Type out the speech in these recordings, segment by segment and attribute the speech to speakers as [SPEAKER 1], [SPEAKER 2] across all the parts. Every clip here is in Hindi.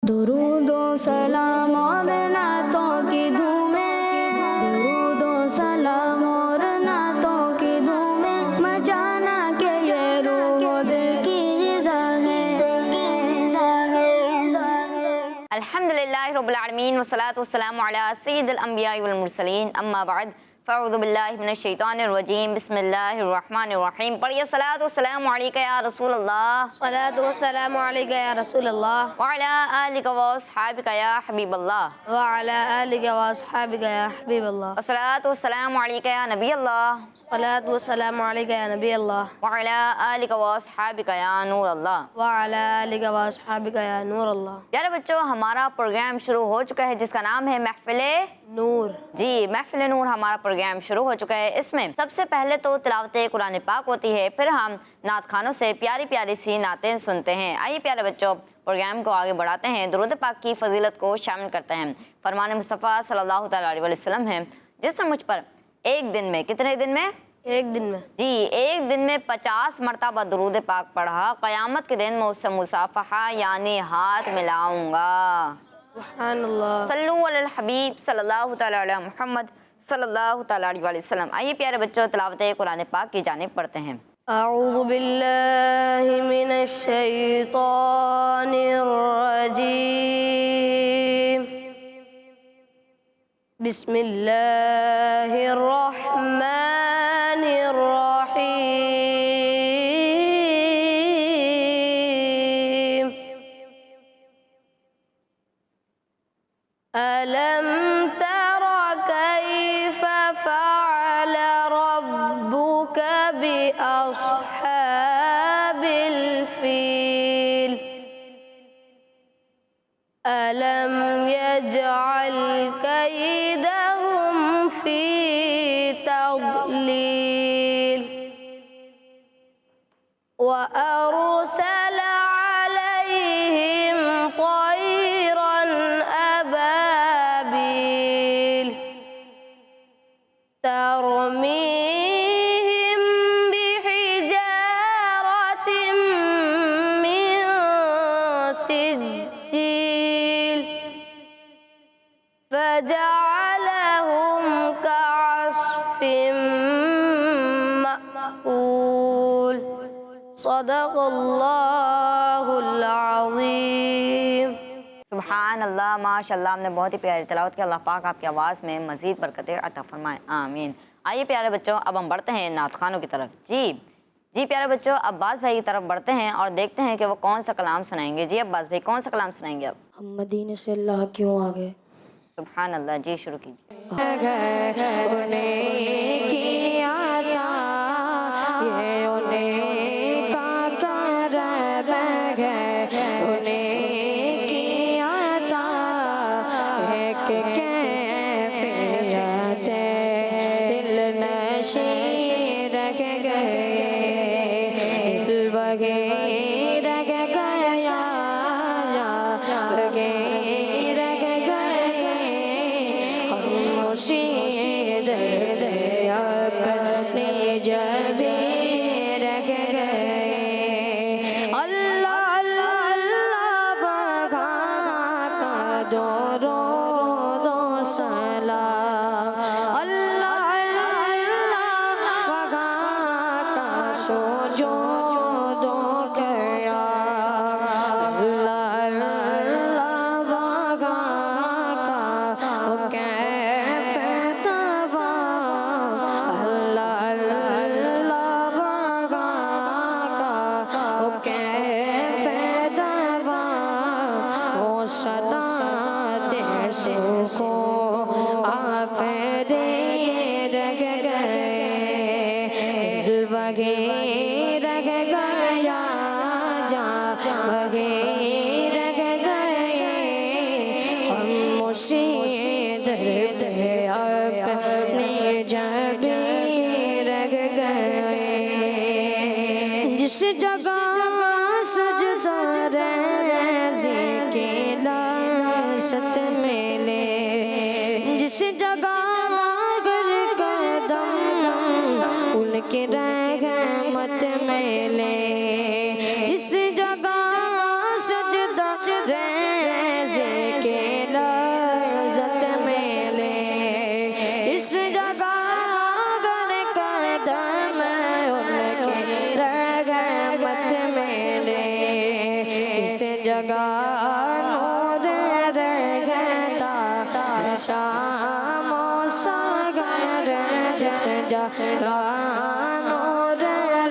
[SPEAKER 1] दुरूदो सलाम और नातों की धूमें, दुरूदो सलाम और नातों की धूमें, मचाना के ये रूह दिल की ग़िज़ा है।
[SPEAKER 2] अल्हम्दुलिल्लाहि रब्बिल आलमीन वस्सलातु वस्सलामु अला सय्यिदिल अंबिया वल मुरसलीन अम्मा बाद फ़अऊज़ु बिल्लाहि मिनश शैतानिर रजीम बिस्मिल्लाहिर रहमानिर रहीम। पढ़िए सलातु वस्सलामु अलैका या रसूल अल्लाह,
[SPEAKER 3] सलातु वस्सलामु अलैका या रसूल अल्लाह
[SPEAKER 2] व अला आलिका व अस्हाबिका या हबीब अल्लाह,
[SPEAKER 3] व अला आलिका व अस्हाबिका या हबीब अल्लाह।
[SPEAKER 2] अस्सलातु वस्सलामु अलैका या नबी अल्लाह,
[SPEAKER 3] सलातु वस्सलामु अलैका या नबी अल्लाह
[SPEAKER 2] व अला आलिका व अस्हाबिका या नूर अल्लाह।
[SPEAKER 3] व अला आलिका व अस्हाबिका या नूर अल्लाह।
[SPEAKER 2] प्यारे बच्चों, हमारा प्रोग्राम शुरू हो चुका है जिसका नाम है महफिले
[SPEAKER 3] नूर।
[SPEAKER 2] जी, महफिल नूर हमारा प्रोग्राम शुरू हो चुका है। इसमें सबसे पहले तो तिलावत कुरान पाक होती है, फिर हम नात खानों से प्यारी प्यारी सी नातें सुनते हैं। आइए प्यारे बच्चों, प्रोग्राम को आगे बढ़ाते हैं, दुरूद पाक की फजीलत को शामिल करते हैं। फरमान मुस्तफ़ा सल्लल्लाहु अलैहि वसल्लम है, जिसने मुझ पर एक दिन में, कितने दिन में?
[SPEAKER 3] एक दिन में
[SPEAKER 2] जी, एक दिन में 50 मरतबा दुरूद पाक पढ़ा, क़यामत के दिन मैं उससे मुसाफ़हा यानी हाथ मिलाऊंगा।
[SPEAKER 3] सुभानअल्लाह।
[SPEAKER 2] सल्लु अलल हबीब सल्लल्लाहु तआला अला मुहम्मद सल्लल्लाहु तआला अलैहि वसल्लम। आइए प्यारे बच्चों, तिलावत कुरान पाक की जानिब पढ़ते हैं।
[SPEAKER 3] अऊज़ु बिल्लाहि मिनश शैतानिर रजीम। बिस्मिल्लाहिर रहमानिर रहीम। अलम तर कैफ फ़अल रब्बुक बिअस्हाबिल फ़ील। अलम यजअल कैदहुम फ़ी तज़लील। व अरसल अलैहिम तयरन अबाबील तरमीहिम बिहिजारतिम मिन सिज्जील फजअलहुम कअस्फिम मअकूल। सदक़ल्लाहुल अज़ीम।
[SPEAKER 2] सुभान अल्लाह, माशाअल्लाह, हमने बहुत ही प्यारी तिलावत की। अल्लाह पाक आपकी आवाज़ में मज़ीद बरकतें अता फरमाएं, आमीन। आइए प्यारे बच्चों, अब हम बढ़ते हैं नात खानों की तरफ। जी प्यारे बच्चों, अब्बास भाई की तरफ बढ़ते हैं और देखते हैं कि वो कौन सा कलाम सुनाएंगे। जी अब्बास भाई, कौन सा कलाम सुनाएंगे अब?
[SPEAKER 4] हम मदीने से अल्लाह क्यों आ गए।
[SPEAKER 2] सुभान अल्लाह, जी शुरू कीजिए।
[SPEAKER 4] जिस जगह सजदा रेज़ी के लाशत मिले, जिस जगह गर कदम उनके रहमत मिले, जिस जगह सजदा शामो सागर जिस जगह नूर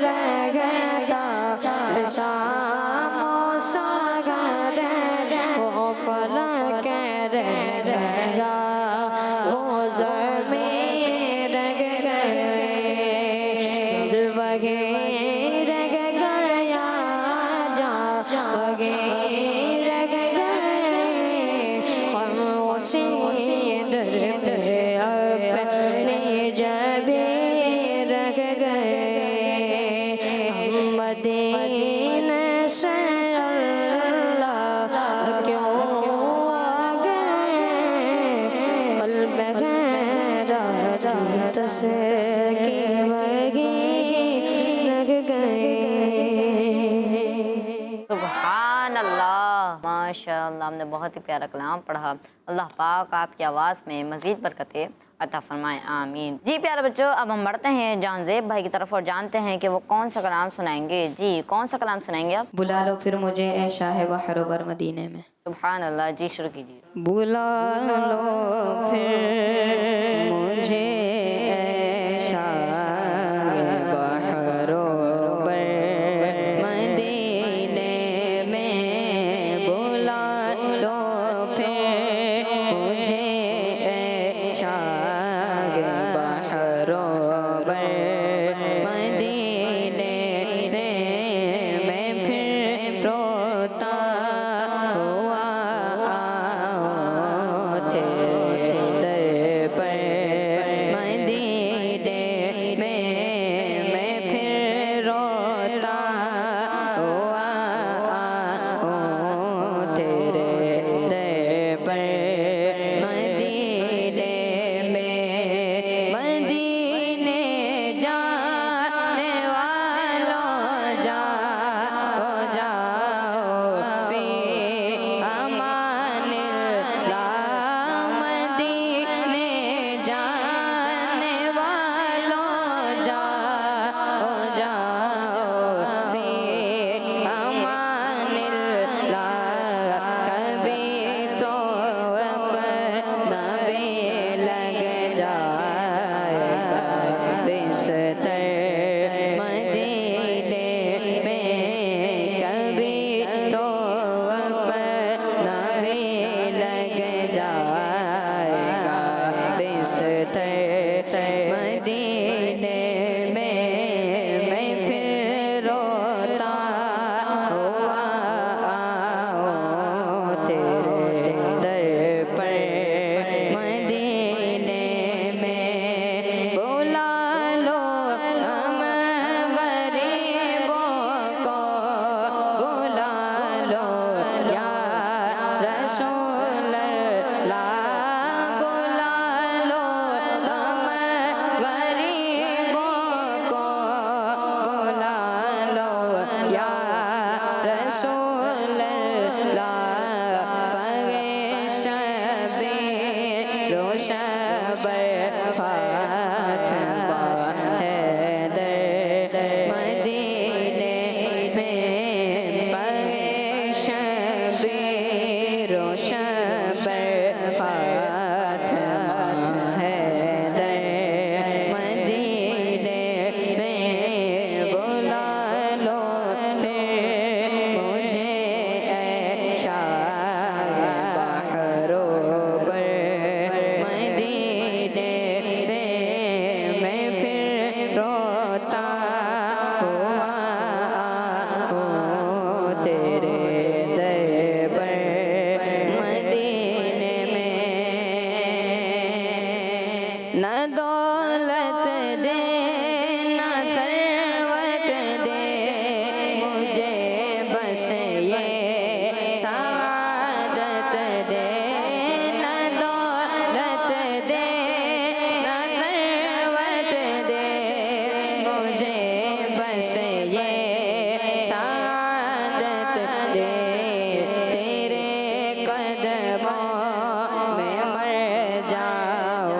[SPEAKER 4] रहता शामो सागर वो फलक रहेगा वो ज़मीन रह गए बगे रह गया जा बगे रह गए खामोशी दर दर अपने जबे रह गए मदीने से अल्लाह क्यों आ गए पल बगैरा तस्की वगी लग गए।
[SPEAKER 2] सुभान अल्लाह, माशाअल्लाह। हमने बहुत ही प्यारा कलाम पढ़ा। अल्लाह पाक आपकी आवाज़ में मज़ीद बरकतें अता फरमाए, आमीन। जी प्यारे बच्चों, अब हम बढ़ते हैं जानज़ेब भाई की तरफ और जानते हैं कि वो कौन सा कलाम सुनाएंगे। जी कौन सा कलाम सुनाएंगे आप?
[SPEAKER 4] बुला लो फिर मुझे ए शाह बहर बर मदीने में।
[SPEAKER 2] सुभान अल्लाह, जी शुरू कीजिए।
[SPEAKER 4] बुला लो फिर मुझे ए शाह बहर बर मदीने में बुला लो फिर मुझे ए शाह बहर बर मदीने में फिर रोता हुआ आओ तेरे दर पर मदीने में मैं फिर रोता हुआ आओ तेरे दर पर मदीने में मदीने जाने वालों जाओ जाओ फी अमानिल्लाह मदीने जाने वालों जाओ जाओ फी अमानिल्लाह कभी तो अपना भी लग जाएगा बिस्तर मदीने में कभी तो अपना भी लग जाएगा बिस्तर मदीने में मैं फिर रोता हुआ आओ तेरे दर पर मदीने में बुला लो हम गरीबों को बुला लो या रसूल अल्लाह बुला लो हम गरीबों को बुला लो या रसूल अल्लाह पगे शबीर शबर फातिमा हैदर मदीने में पगे शबीर शबर फातिमा हैदर मदीने में बुला लो फिर मुझे ए शाह बहर बर मदीने में मैं फिर रोता हुआ आओ तेरे दर पर मदीने में न दौलत दे न सरवत दे मुझे बस ये सादत दे न दौलत दे न सरवत दे मुझे बस ये सादत दे तेरे कदमों में मर जाओ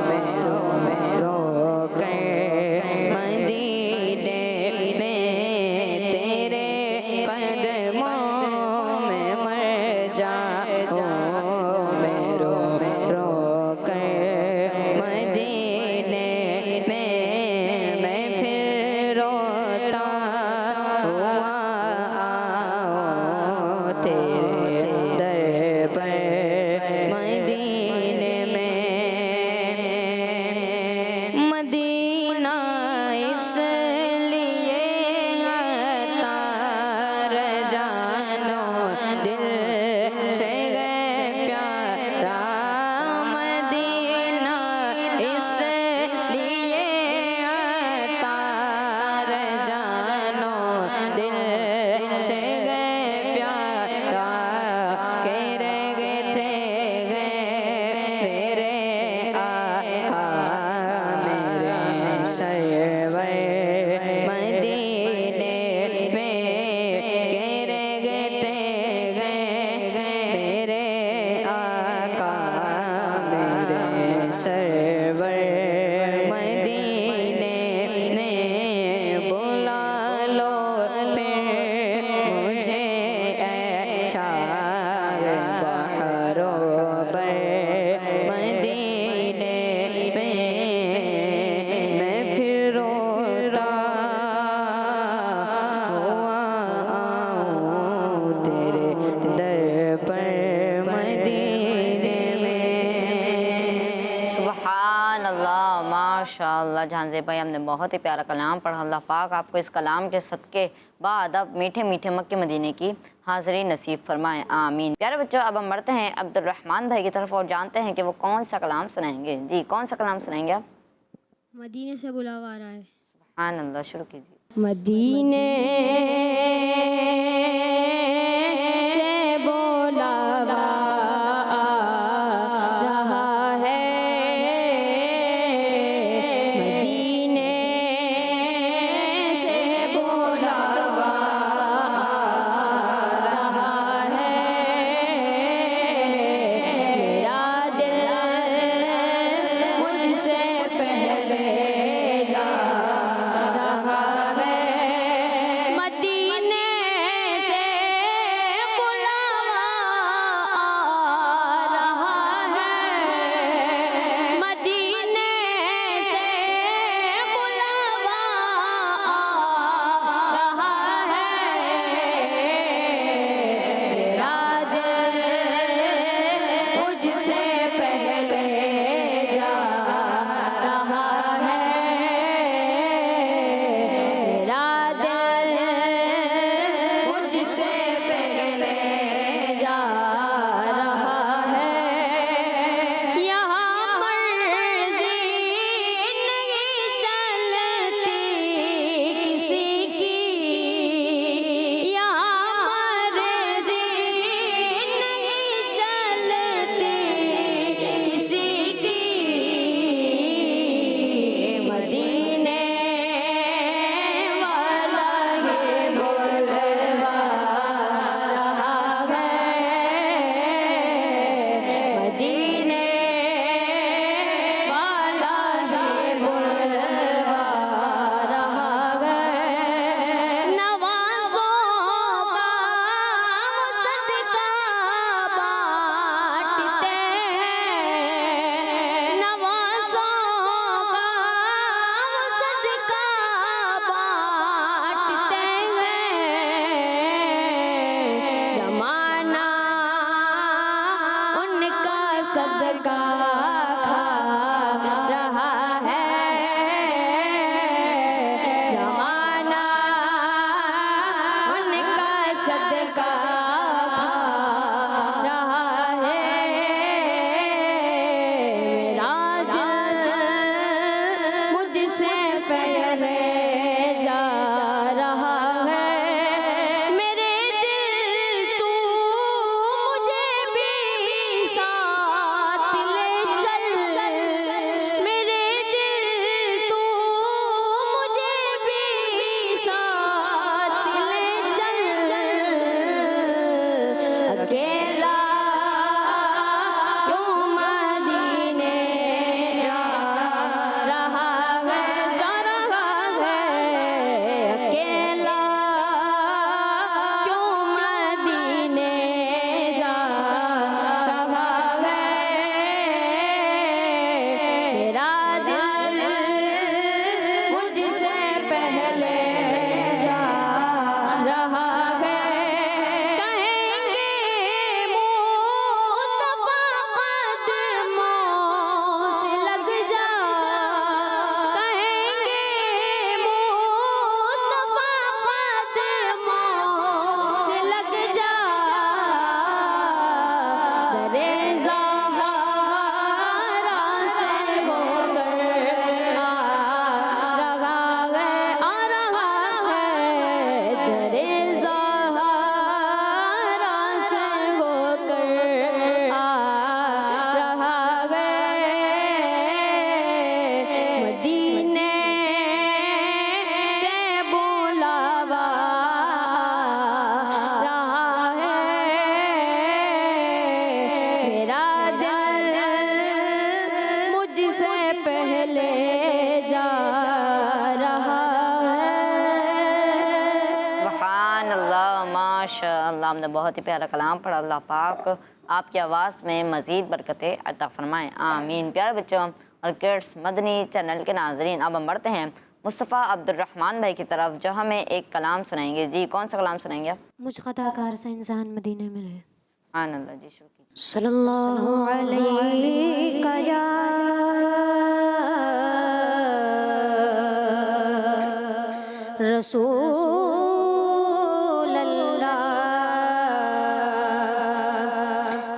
[SPEAKER 4] मेरो मेरो कर मदीने में तेरे कदमों में मर जाओ मेरो मेरो
[SPEAKER 2] माशाअल्लाह जानज़ेब भाई, हमने बहुत ही प्यारा कलाम पढ़ा। अल्लाह पाक आपको इस कलाम के सदके बाअदब मीठे मीठे मक्के मदीने की हाज़िरी नसीब फरमाएं, आमीन। प्यारे बच्चों, अब हम बढ़ते हैं अब्दुर्रहमान भाई की तरफ और जानते हैं कि वो कौन सा कलाम सुनाएंगे। जी, कौन सा कलाम सुनाएंगे आप?
[SPEAKER 1] मदीने से बुलावा आ रहा है।
[SPEAKER 2] सुभान अल्लाह, शुरू कीजिए।
[SPEAKER 1] मदीने से बुलावा आ रहा है, मदीने से बुलावा आ रहा है, मेरा दिल मुझसे पहले जा रहा है, मदीने से बुलावा आ रहा है, मदीने से बुलावा आ रहा है, मेरा दिल मुझसे पहले जा रहा है, मेरा दिल मुझसे पहले जा रहा है, यहाँ मर्जी नहीं चलती किसी की, यहाँ मर्जी नहीं चलती किसी की, मदीने वाला ये बुलवा रहा है, मदीने वाला ये बुलवा रहा है, नवाज़ों का वो सदका बांटते हैं, नवाज़ों का वो सदका बांटते हैं, ज़माना उनका सदका खा रहा है, ज़माना उनका सदका खा रहा है, मेरा दिल मुझसे पहले जा रहा है, मेरे दिल तू मुझे भी साथ ले चल, मेरे दिल तू मुझे भी साथ ले चल, अकेला क्यों मदीने जा रहा है, जा रहा है, अकेला क्यों मदीने जा रहा है, मेरा दिल मुझसे पहले जा रहा है, कहेंगे मुस्तफा कदमों से लग जा, कहेंगे मुस्तफा कदमों से लग जा, दरे ज़हरा से होकर आ रहा है, दरे ज़हरा से होकर आ रहा है, मदीने से बुलावा आ रहा है, मेरा दिल मुझसे पहले जा रहा है।
[SPEAKER 2] सुभान अल्लाह, माशाअल्लाह, हमने बहुत ही प्यारा कलाम पढ़ा। अल्लाह पाक आपकी आवाज़ में मज़ीद बरकतें अता फरमाएं, आमीन। प्यारे बच्चों और किड्स मदनी चैनल के नाजरीन, अब हम बढ़ते हैं मुस्तफ़ा अब्दुर्रहमान भाई की तरफ, जो हमें एक कलाम सुनाएंगे। जी, कौन सा कलाम सुनाएंगे आप?
[SPEAKER 1] मुझ ख़ताकार से इंसान मदीने में रहे।
[SPEAKER 2] सुभान अल्लाह, जी शुरू कीजिए।
[SPEAKER 1] सल्लल्लाहु अलैहि रसूल अल्लाह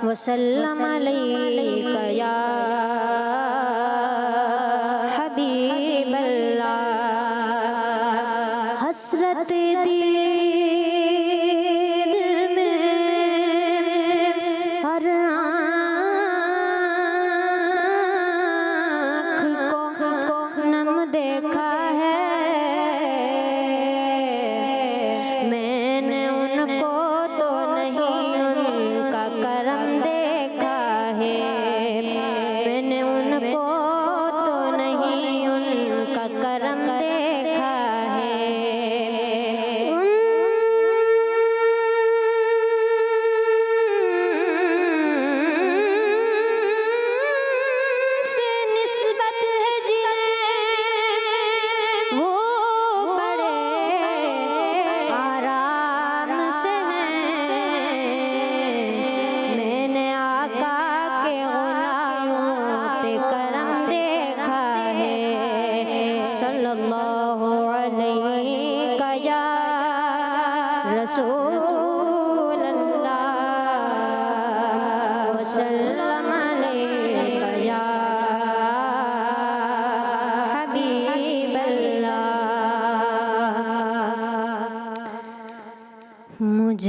[SPEAKER 1] वसल्लम अलैका या हबीब अल्लाह। हसरत दीद में हर आँख को नम देखा है, मैंने उनको तो नहीं उनका करम देखा है, मैंने उनको तो नहीं उनका करम देखा है। उनसे निस्बत है जिन्हें वो बड़े आराम से हैं, मैंने आका के गुलामों पे करम देखा है। सल्लल्लाहु अलैहि या रसूल अल्लाह वसल्लम अलैका या हबीब अल्लाह। मुझ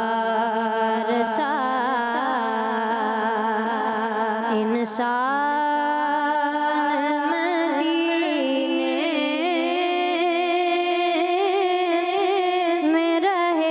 [SPEAKER 1] खताकार सा इंसान मदीने में रहे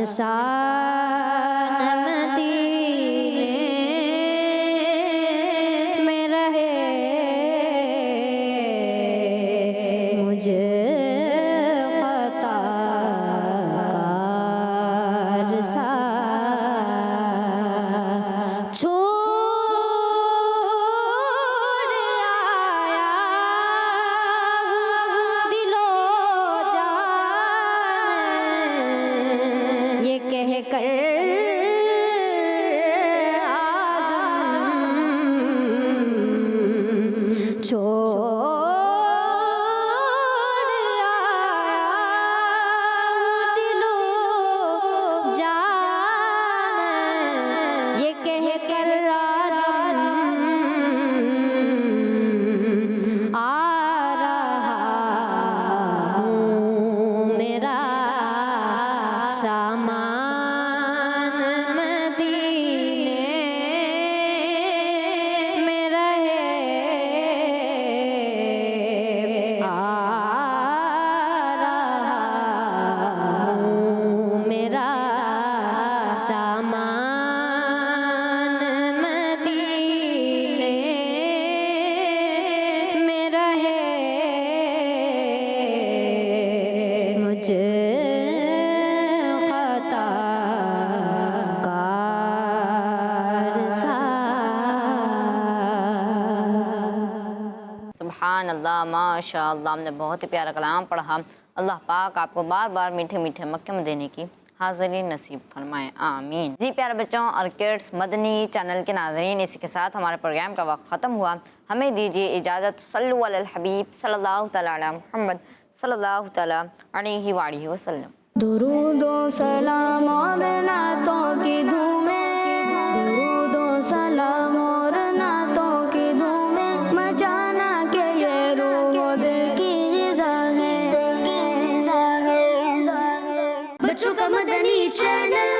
[SPEAKER 1] शान मदीने में रहे मुझे खताकार सा छोड़ आया दिलो जान ये कह कर आज़म छोड़ आया दिलो जान ये कह कर आज़म आ रहा हूँ मेरा सामान मदीने में रहे आ रहा हूँ मेरा सामान मदीने में रहे मुझे खताकार सा
[SPEAKER 2] सुभान अल्लाह, माशा अल्लाह। हमने बहुत ही प्यारा कलाम पढ़ा। अल्लाह पाक आपको बार बार मीठे मीठे मक्के में देने की हाज़िरी नसीब फरमाए, आमीन। जी प्यारे बच्चों और किड्स मदनी चैनल के नाज़रीन, इसी के साथ हमारे प्रोग्राम का वक्त ख़त्म हुआ। हमें दीजिए इजाज़त। सल्लु अलल हबीब सल्लल्लाहु तआला अला मुहम्मद सल्लल्लाहु तआला अलैहि वसल्लम।
[SPEAKER 1] दुरूदो सलाम और नातों की धूमें, दुरूदो सलाम और नातों की धूमें मचाना के ये रूह दिल की ग़िज़ा है। बच्चों का मदनी चैनल